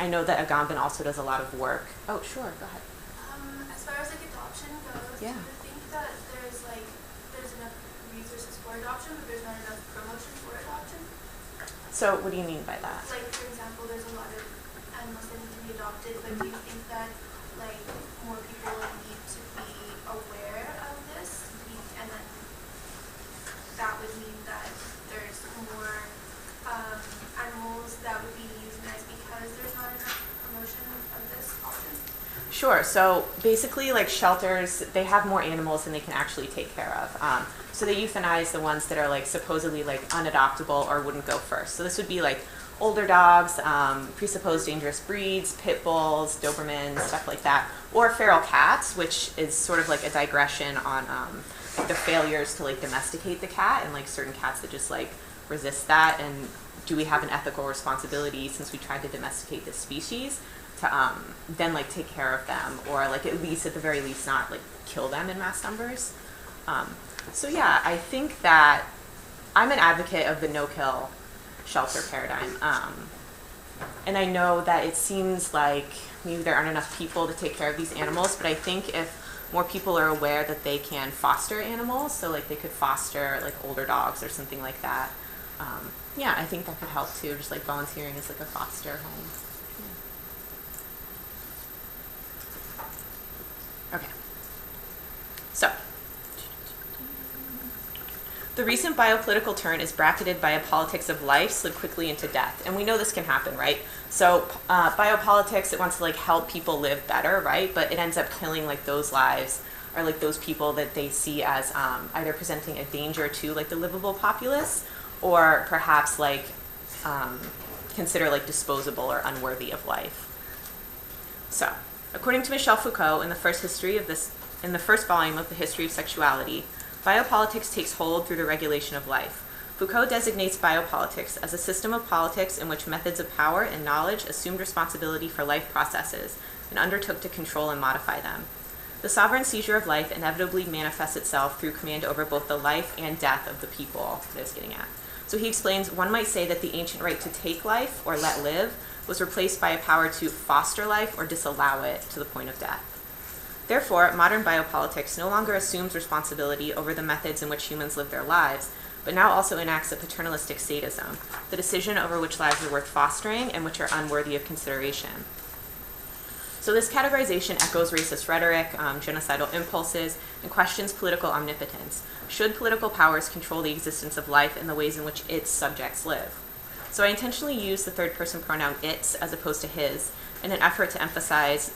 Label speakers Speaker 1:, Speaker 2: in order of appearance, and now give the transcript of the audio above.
Speaker 1: I know that Agamben also does a lot of work. Oh, sure, go ahead.
Speaker 2: As far as like adoption goes,
Speaker 1: Yeah.
Speaker 2: do you think that there's enough resources for adoption, but there's not enough promotion for adoption?
Speaker 1: So what do you mean by that?
Speaker 2: Like, for example, there's a lot of animals that need to be adopted, but do you think that like more people need to be aware of this, and then that would mean that there's more animals that would be euthanized because there's not enough promotion of this option?
Speaker 1: Sure. So basically, like shelters, they have more animals than they can actually take care of. So they euthanize the ones that are like supposedly like unadoptable or wouldn't go first. So this would be like older dogs, presupposed dangerous breeds, pit bulls, Dobermans, stuff like that, or feral cats, which is sort of like a digression on like the failures to like domesticate the cat and like certain cats that just like resist that. And do we have an ethical responsibility, since we tried to domesticate this species, to then like take care of them, or like at the very least not like kill them in mass numbers. So yeah, I think that I'm an advocate of the no-kill shelter paradigm. And I know that it seems like maybe there aren't enough people to take care of these animals, but I think if more people are aware that they can foster animals, so like they could foster like older dogs or something like that, yeah, I think that could help too, just like volunteering as like a foster home. Yeah. Okay. So, the recent biopolitical turn is bracketed by a politics of life slid quickly into death. And we know this can happen, right? So biopolitics, it wants to like help people live better, right? But it ends up killing like those lives, or like those people that they see as either presenting a danger to like the livable populace, or perhaps like consider like disposable or unworthy of life. So, according to Michel Foucault, in the first volume of the History of Sexuality, biopolitics takes hold through the regulation of life. Foucault designates biopolitics as a system of politics in which methods of power and knowledge assumed responsibility for life processes and undertook to control and modify them. The sovereign seizure of life inevitably manifests itself through command over both the life and death of the people that I was getting at. So he explains, one might say that the ancient right to take life, or let live, was replaced by a power to foster life or disallow it to the point of death. Therefore, modern biopolitics no longer assumes responsibility over the methods in which humans live their lives, but now also enacts a paternalistic sadism, the decision over which lives are worth fostering and which are unworthy of consideration. So this categorization echoes racist rhetoric, genocidal impulses, and questions political omnipotence. Should political powers control the existence of life and the ways in which its subjects live? So I intentionally use the third person pronoun its as opposed to his in an effort to emphasize